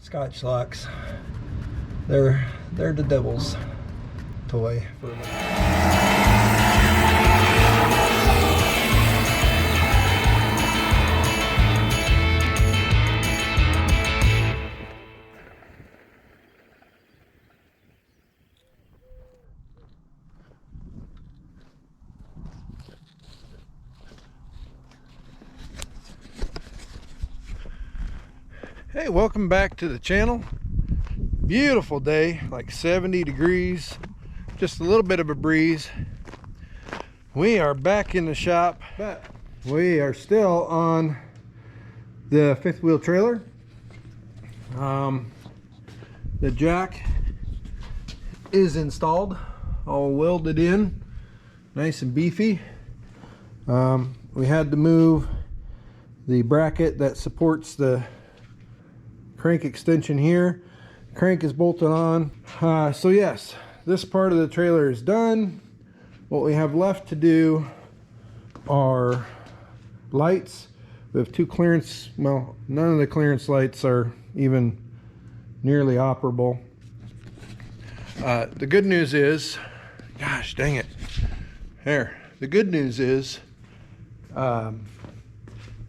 Scotch locks. They're the devil's toy for me. Hey, welcome back to the channel. Beautiful day, like 70 degrees, just a little bit of a breeze. We are back in the shop, but we are still on the fifth wheel trailer. The jack is installed, all welded in, nice and beefy. We had to move the bracket that supports the crank extension here. Crank is bolted on. So yes, this part of the trailer is done. What we have left to do are lights. We have two clearance, well, none of the clearance lights are even nearly operable. The good news is, gosh dang it, there. The good news is the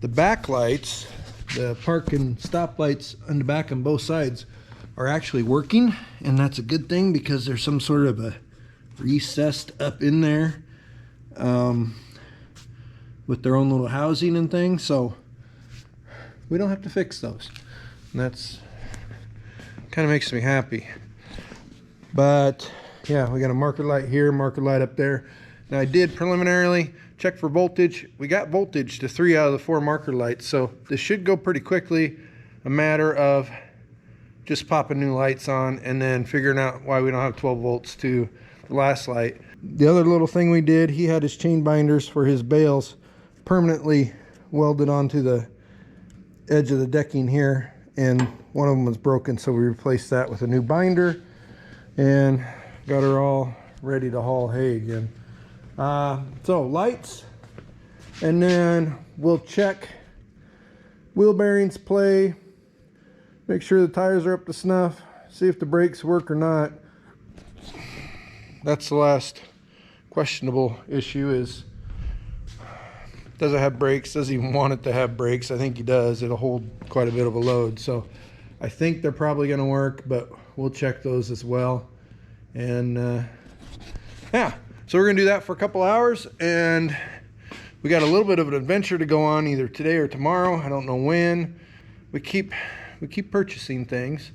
back lights, the park and stop lights on the back on both sides are actually working, and that's a good thing because there's some sort of a recessed up in there with their own little housing and things, so we don't have to fix those, and that's kind of makes me happy. But yeah, we got a marker light here, marker light up there. Now I did preliminarily check for voltage. We got voltage to 3 out of the 4 marker lights, so this should go pretty quickly. A matter of just popping new lights on and then figuring out why we don't have 12 volts to the last light. The other little thing we did, he had his chain binders for his bales permanently welded onto the edge of the decking here, and one of them was broken, so we replaced that with a new binder and got her all ready to haul hay again. So lights, and then we'll check wheel bearings, play, make sure the tires are up to snuff, see if the brakes work or not. That's the last questionable issue, is does it have brakes? Does he want it to have brakes? I think he does. It'll hold quite a bit of a load, so I think they're probably going to work, but we'll check those as well. And yeah, so we're gonna do that for a couple hours, and we got a little bit of an adventure to go on either today or tomorrow. I don't know when. We keep purchasing things,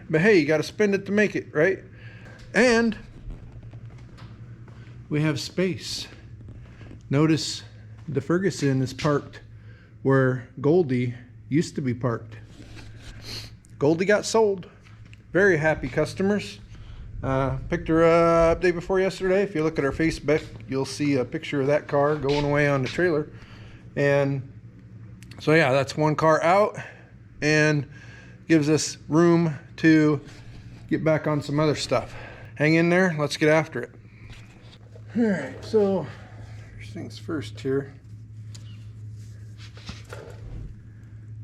but hey, you got to spend it to make it, right? And we have space. Notice the Ferguson is parked where Goldie used to be parked. Goldie got sold. Very happy customers. Picked her up day before yesterday. If you look at our Facebook, you'll see a picture of that car going away on the trailer. And so yeah, that's one car out and gives us room to get back on some other stuff. Hang in there, let's get after it. All right, so first things first here.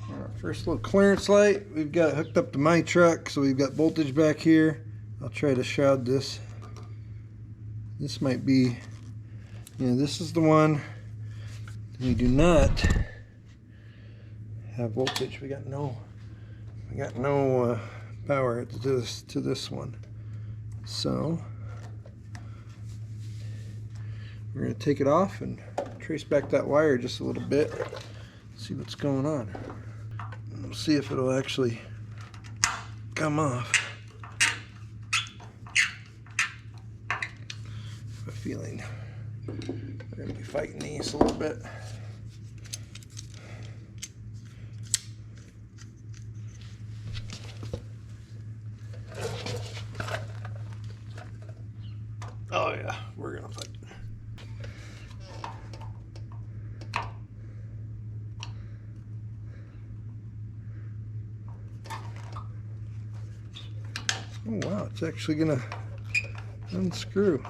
Our first little clearance light, we've got it hooked up to my truck, so we've got voltage back here. I'll try to shroud this. This might be, yeah, this is the one. We do not have voltage. We got no power to this one. So we're gonna take it off and trace back that wire just a little bit, see what's going on. And we'll see if it'll actually come off. Feeling we're going to be fighting these a little bit. Oh yeah, we're going to fight. Oh wow, it's actually going to unscrew.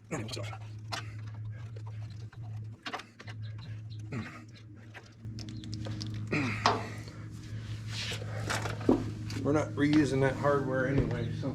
We're not reusing that hardware anyway, so.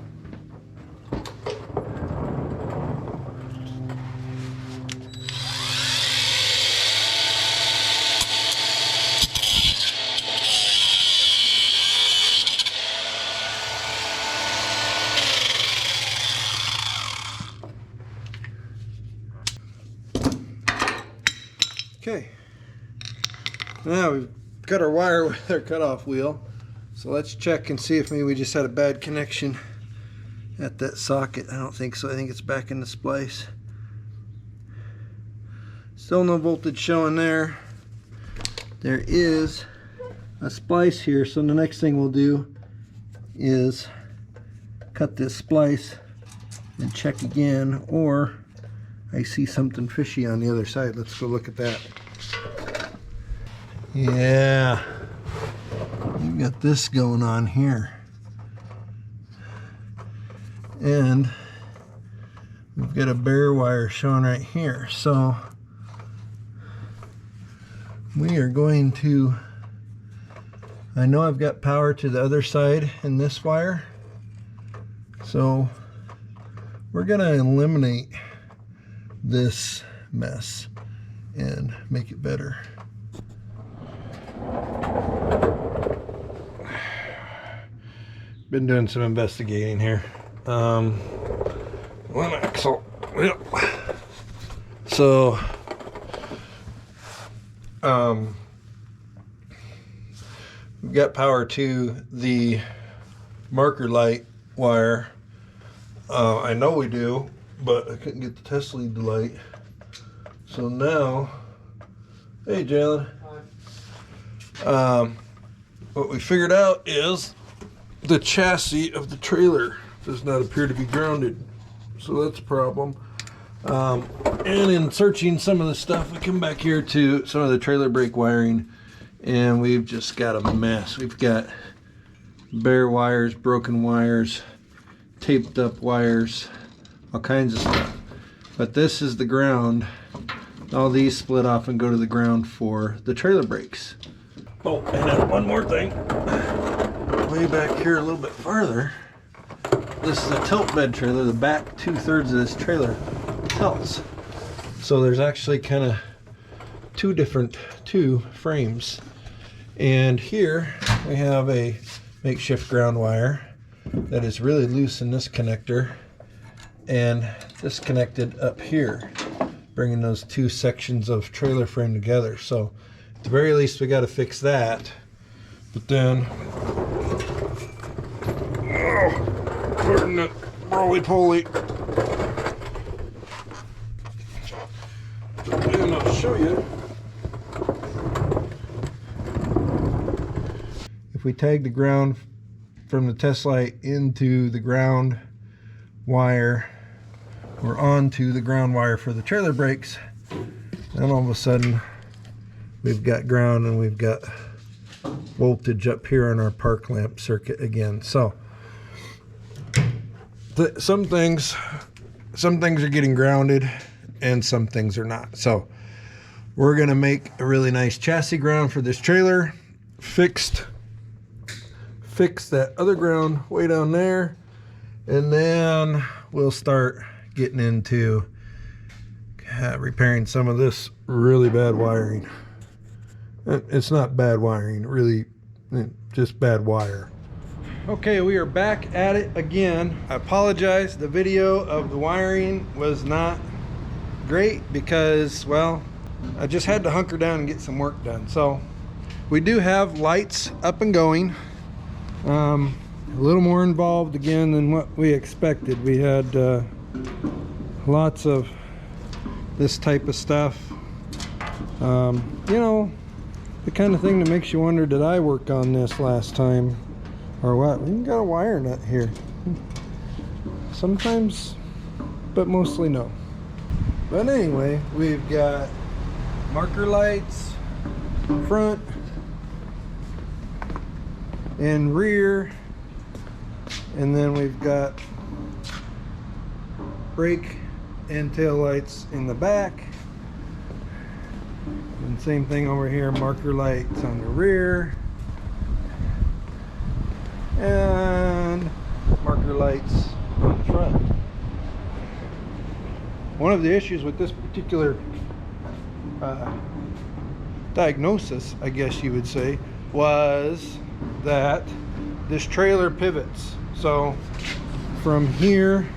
Okay, now we've got our wire with our cutoff wheel, so let's check and see if maybe we just had a bad connection at that socket. I don't think so. I think it's back in the splice. Still no voltage showing there. There is a splice here, so the next thing we'll do is cut this splice and check again, or I see something fishy on the other side. Let's go look at that. Yeah, we've got this going on here. And we've got a bare wire showing right here. So we are going to, I know I've got power to the other side in this wire. So we're gonna eliminate this mess and make it better. Been doing some investigating here. One axle. Yep. So we've got power to the marker light wire. I know we do, but I couldn't get the test lead to light. So now, hey Jalen. What we figured out is the chassis of the trailer does not appear to be grounded. So that's a problem. And in searching some of the stuff, we come back here to some of the trailer brake wiring, and we've just got a mess. We've got bare wires, broken wires, taped up wires, all kinds of stuff. But this is the ground. All these split off and go to the ground for the trailer brakes. Oh, and then one more thing. Way back here a little bit farther, this is a tilt bed trailer. The back 2/3 of this trailer tilts. So there's actually kind of two frames. And here we have a makeshift ground wire that is really loose in this connector and disconnected up here, bringing those two sections of trailer frame together. So at the very least we got to fix that. But then, pardon it, roly-poly. And I'll show you. If we tag the ground from the test light into the ground wire or onto the ground wire for the trailer brakes, then all of a sudden we've got ground and we've got voltage up here on our park lamp circuit again. So some things are getting grounded and some things are not. So we're gonna make a really nice chassis ground for this trailer, fix that other ground way down there, and then we'll start getting into repairing some of this really bad wiring. It's not bad wiring, really, just bad wire. Okay, we are back at it again. I apologize, the video of the wiring was not great because, well, I just had to hunker down and get some work done. So we do have lights up and going. A little more involved again than what we expected. We had lots of this type of stuff. You know, the kind of thing that makes you wonder, did I work on this last time or what? We even got a wire nut here. Sometimes, but mostly no. But anyway, we've got marker lights, front and rear, and then we've got brake and tail lights in the back. And same thing over here, marker lights on the rear. And marker lights on the front. One of the issues with this particular diagnosis, I guess you would say, was that this trailer pivots. So from here,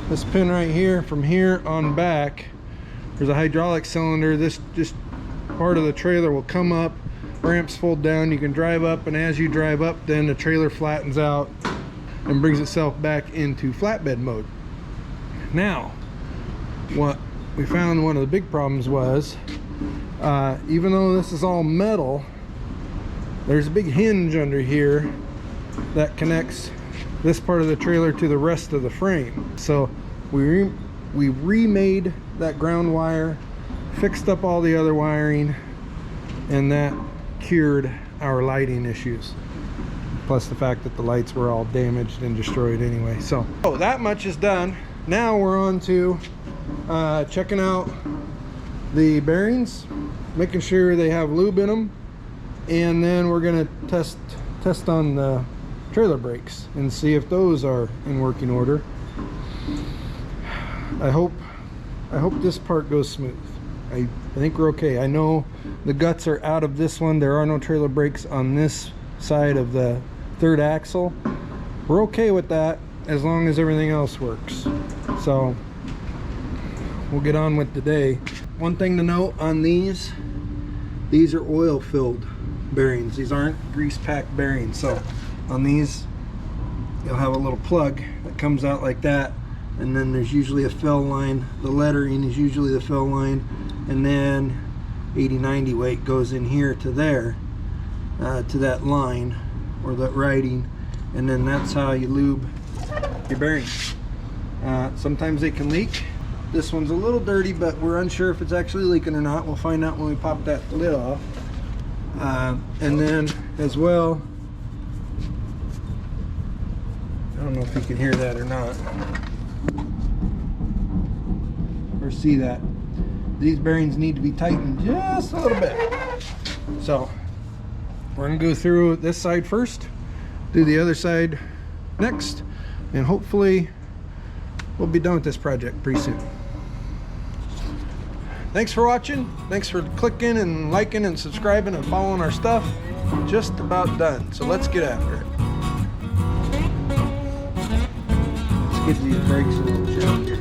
this pin right here, from here on back, there's a hydraulic cylinder. This just part of the trailer will come up, ramps fold down, you can drive up, and as you drive up, then the trailer flattens out and brings itself back into flatbed mode. Now, what we found one of the big problems was, even though this is all metal, there's a big hinge under here that connects this part of the trailer to the rest of the frame. So we remade that ground wire, fixed up all the other wiring, and that cured our lighting issues. Plus the fact that the lights were all damaged and destroyed anyway. So that much is done. Now we're on to checking out the bearings, making sure they have lube in them, and then we're gonna test on the trailer brakes and see if those are in working order. I hope this part goes smooth. I think we're okay. I know the guts are out of this one. There are no trailer brakes on this side of the third axle. We're okay with that as long as everything else works. So we'll get on with the day. One thing to note on these are oil filled bearings. These aren't grease packed bearings. So on these, you'll have a little plug that comes out like that, and then there's usually a fill line. The lettering is usually the fill line, and then 80-90 weight goes in here to there, to that line or that writing, and then that's how you lube your bearings. Sometimes they can leak. This one's a little dirty, but we're unsure if it's actually leaking or not. We'll find out when we pop that lid off. And then as well, I don't know if you can hear that or not, or see that. These bearings need to be tightened just a little bit. So we're gonna go through this side first, do the other side next, and hopefully we'll be done with this project pretty soon. Thanks for watching. Thanks for clicking and liking and subscribing and following our stuff. Just about done. So let's get after it. Let's give these brakes a little check here.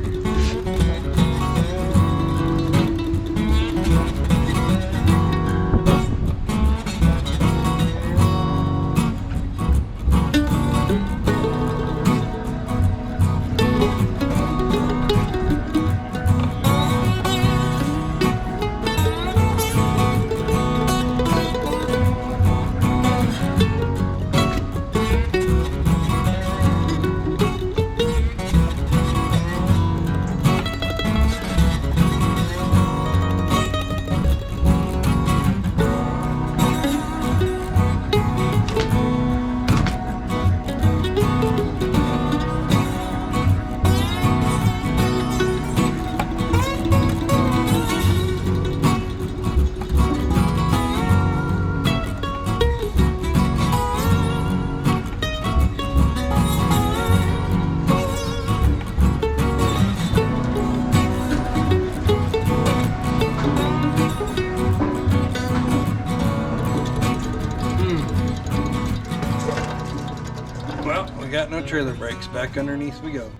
Got no trailer brakes. Back underneath we go.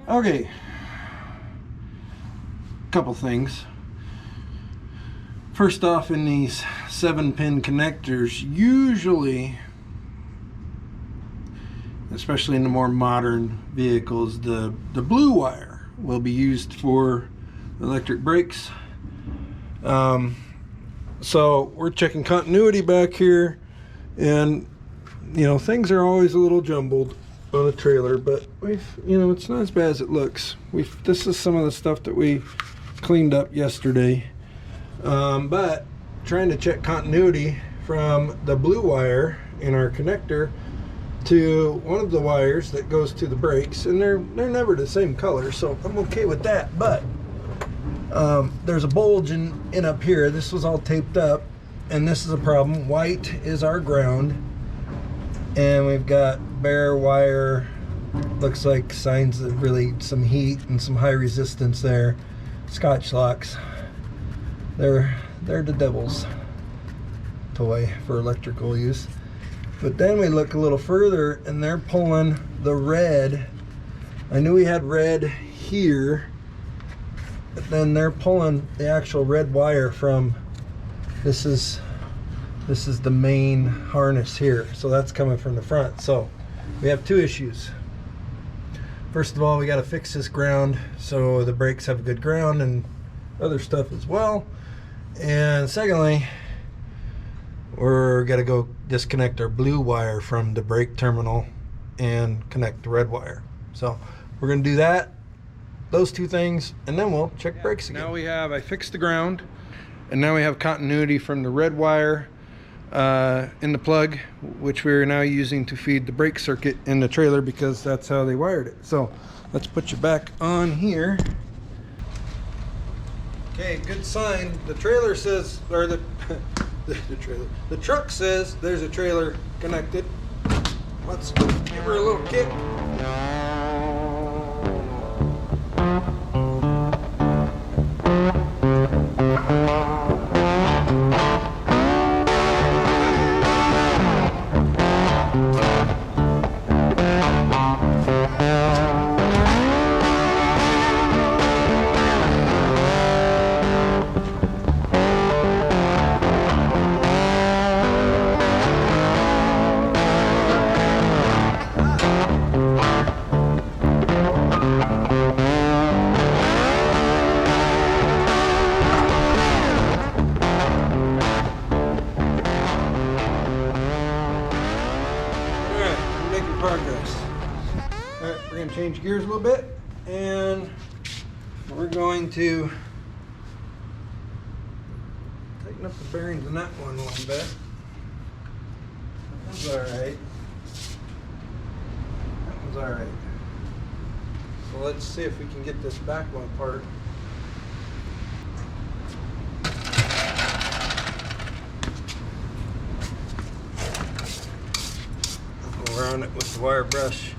Okay, couple things. First off, in these 7-pin connectors, usually, especially in the more modern vehicles, the blue wire will be used for electric brakes. So we're checking continuity back here, and you know, things are always a little jumbled on a trailer, but it's not as bad as it looks. This is some of the stuff that we cleaned up yesterday, but trying to check continuity from the blue wire in our connector to one of the wires that goes to the brakes, and they're never the same color, so I'm okay with that. But There's a bulge in up here. This was all taped up, and this is a problem. White is our ground, and we've got bare wire. Looks like signs of really some heat and some high resistance there. Scotch locks. They're the devil's toy for electrical use. But then we look a little further, and they're pulling the red. I knew we had red here, but then they're pulling the actual red wire from, this is the main harness here, so that's coming from the front. So we have two issues. First of all, we got to fix this ground so the brakes have good ground and other stuff as well. And secondly, we're got to go disconnect our blue wire from the brake terminal and connect the red wire. So we're going to do that, those two things, and then we'll check brakes again. Now I fixed the ground, and now we have continuity from the red wire in the plug, which we're now using to feed the brake circuit in the trailer, because that's how they wired it. So let's put you back on here. Okay, good sign. The trailer says, or the truck says there's a trailer connected. Let's give her a little kick. Progress. All right, we're going to change gears a little bit, and we're going to tighten up the bearings in that one a little bit. That one's all right. That one's all right. So let's see if we can get this back one apart. Around it with the wire brush,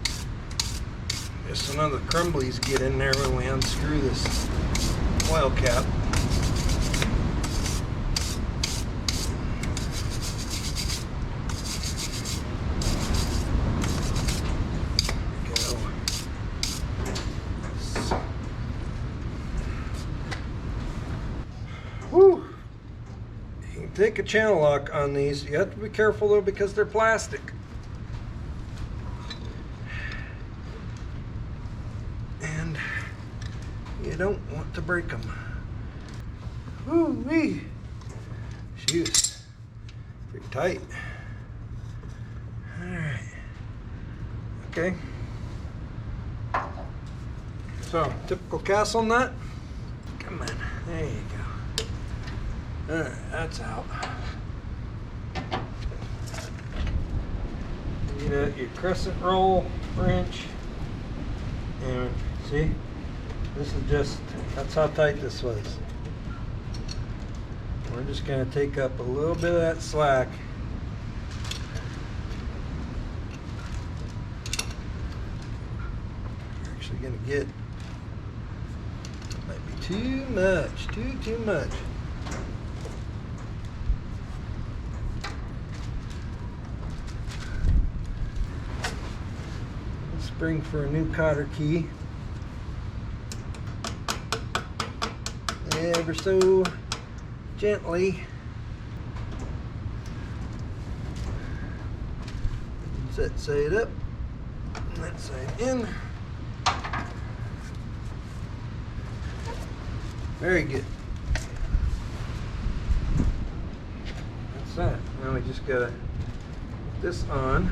just so none of the crumblies get in there when we unscrew this oil cap. Whew. You can take a channel lock on these. You have to be careful though, because they're plastic. You don't want to break them. Woo-wee. Shoot. Pretty tight. Alright. Okay. So, typical castle nut. Come on. There you go. Alright, that's out. You know, your crescent roll wrench. And see? This is just, that's how tight this was. We're just going to take up a little bit of that slack. You're actually going to get, it might be too much, too much. Spring for a new cotter key. Ever so gently. Set side up, and that side in. Very good. That's that. Now we just gotta put this on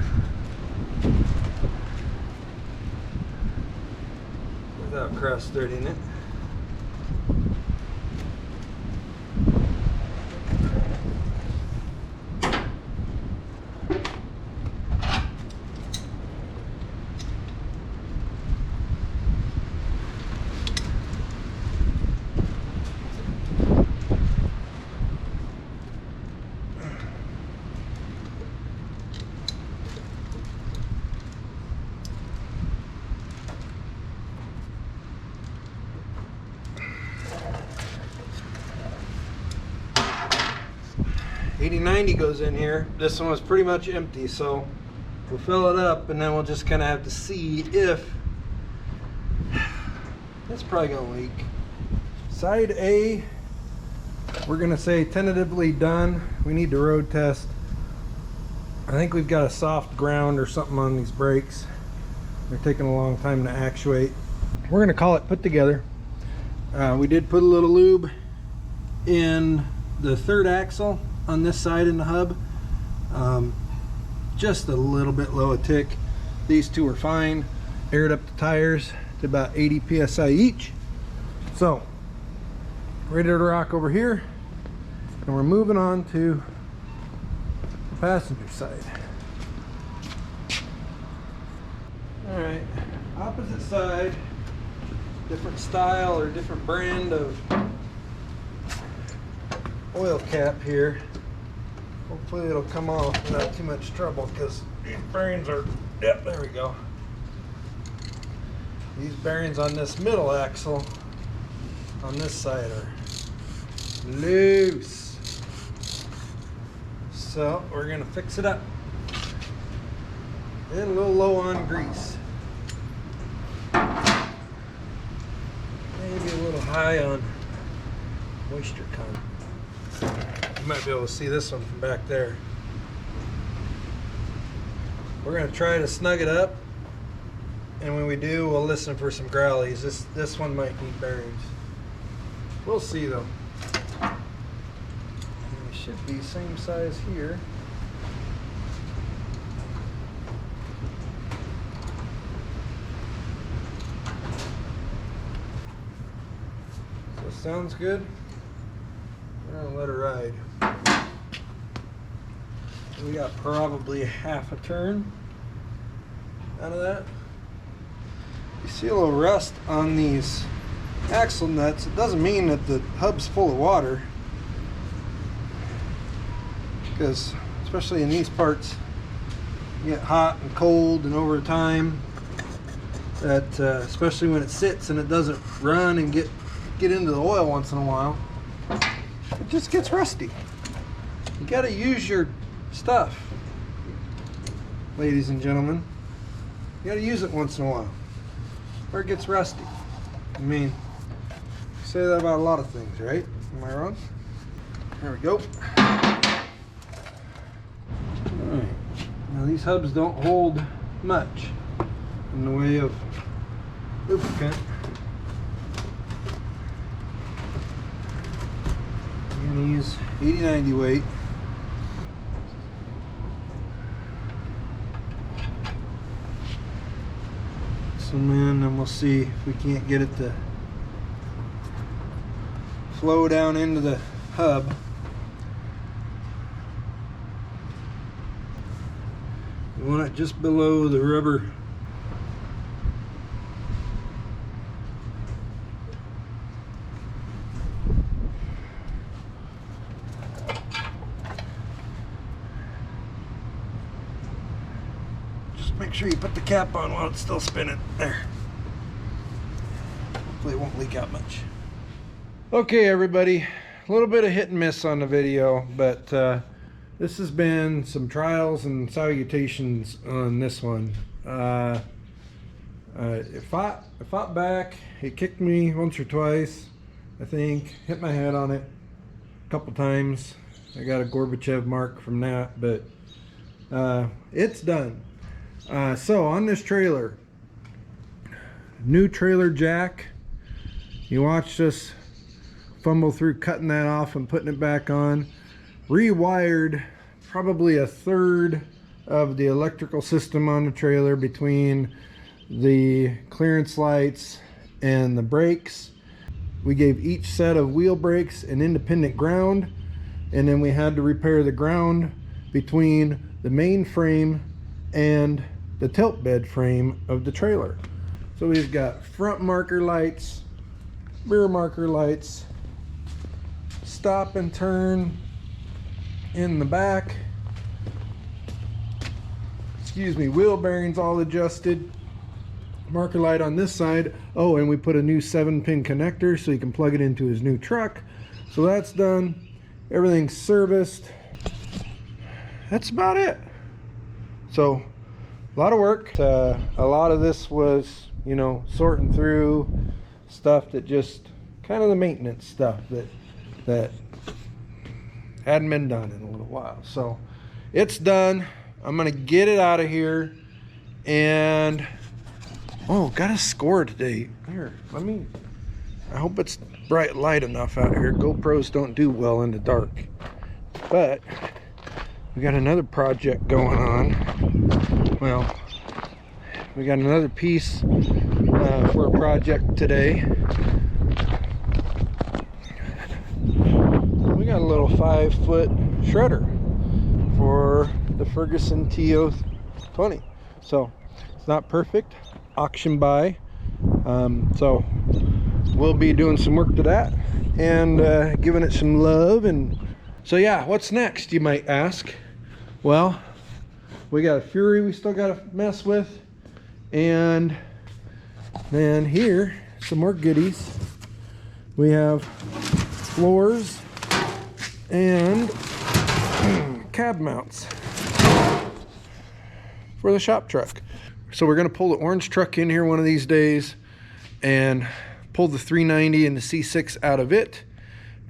without cross-threading it. 8090 goes in here. This one was pretty much empty, so we'll fill it up and then we'll just kind of have to see if it's probably gonna leak. Side A, we're gonna say tentatively done. We need to road test. I think we've got a soft ground or something on these brakes. They're taking a long time to actuate. We're gonna call it put together. We did put a little lube in the third axle on this side in the hub. Just a little bit low a tick. These two are fine. Aired up the tires to about 80 psi each. So ready to rock over here, and we're moving on to the passenger side. All right, opposite side, different style or different brand of oil cap here. Hopefully it'll come off without too much trouble, because these bearings are, yep, there we go. These bearings on this middle axle on this side are loose. So we're gonna fix it up. And a little low on grease. Maybe a little high on moisture content. You might be able to see this one from back there. We're gonna try to snug it up, and when we do, we'll listen for some growlies. This one might need bearings. We'll see though. And it should be same size here. So sounds good. We're gonna let her ride. We got probably half a turn out of that. You see a little rust on these axle nuts. It doesn't mean that the hub's full of water, because especially in these parts, you get hot and cold, and over time, that especially when it sits and it doesn't run and get into the oil once in a while, it just gets rusty. You got to use your stuff, ladies and gentlemen. You got to use it once in a while, or it gets rusty. I mean, say that about a lot of things, right? Am I wrong? There we go. Alright. Now these hubs don't hold much in the way of lubricant. I'm going to use 8090 weight. Some in, and we'll see if we can't get it to flow down into the hub. We want it just below the rubber. Just make sure you put the cap on while it's still spinning. There. Hopefully it won't leak out much. Okay, everybody, a little bit of hit and miss on the video, but this has been some trials and salutations on this one. It fought back. It kicked me once or twice, I think. Hit my head on it a couple times. I got a Gorbachev mark from that, but it's done. So on this trailer, new trailer jack. You watched us fumble through cutting that off and putting it back on. Rewired probably a third of the electrical system on the trailer between the clearance lights and the brakes. We gave each set of wheel brakes an independent ground, and then we had to repair the ground between the main frame and the tilt bed frame of the trailer. So we've got front marker lights, rear marker lights, stop and turn in the back, wheel bearings all adjusted, marker light on this side. Oh, and we put a new 7-pin connector so he can plug it into his new truck. So that's done. Everything's serviced. that's about it. So a lot of work. A lot of this was, you know, sorting through stuff that just kind of the maintenance stuff that hadn't been done in a little while. So it's done. I'm gonna get it out of here. And oh, got a score today. Here, I hope it's bright light enough out here. GoPros don't do well in the dark. But we got another project going on. Well, we got another piece for a project today. We got a little 5-foot shredder for the Ferguson TO20. So it's not perfect, auction buy. So we'll be doing some work to that and giving it some love. And so yeah, what's next, you might ask? Well, we got a Fury we still got to mess with, and then here some more goodies. We have floors and cab mounts for the shop truck. So we're going to pull the orange truck in here one of these days and pull the 390 and the C6 out of it,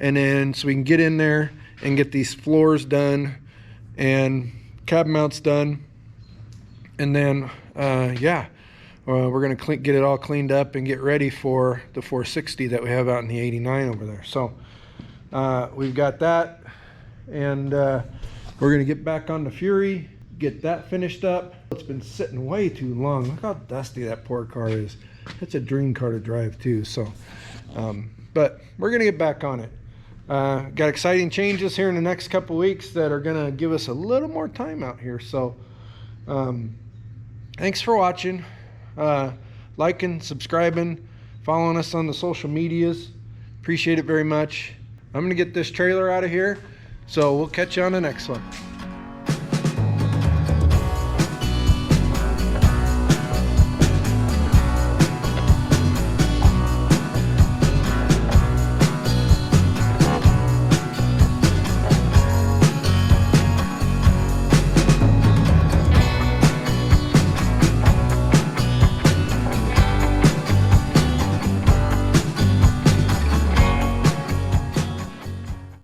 and then so we can get in there and get these floors done and cab mounts done. And then yeah, we're going to get it all cleaned up and get ready for the 460 that we have out in the 89 over there. So we've got that, and we're going to get back on the Fury, get that finished up. It's been sitting way too long. Look how dusty that poor car is. It's a dream car to drive too. So but we're gonna get back on it. Got exciting changes here in the next couple weeks that are gonna give us a little more time out here. So thanks for watching, liking, subscribing, following us on the social medias. Appreciate it very much. I'm gonna get this trailer out of here, so we'll catch you on the next one.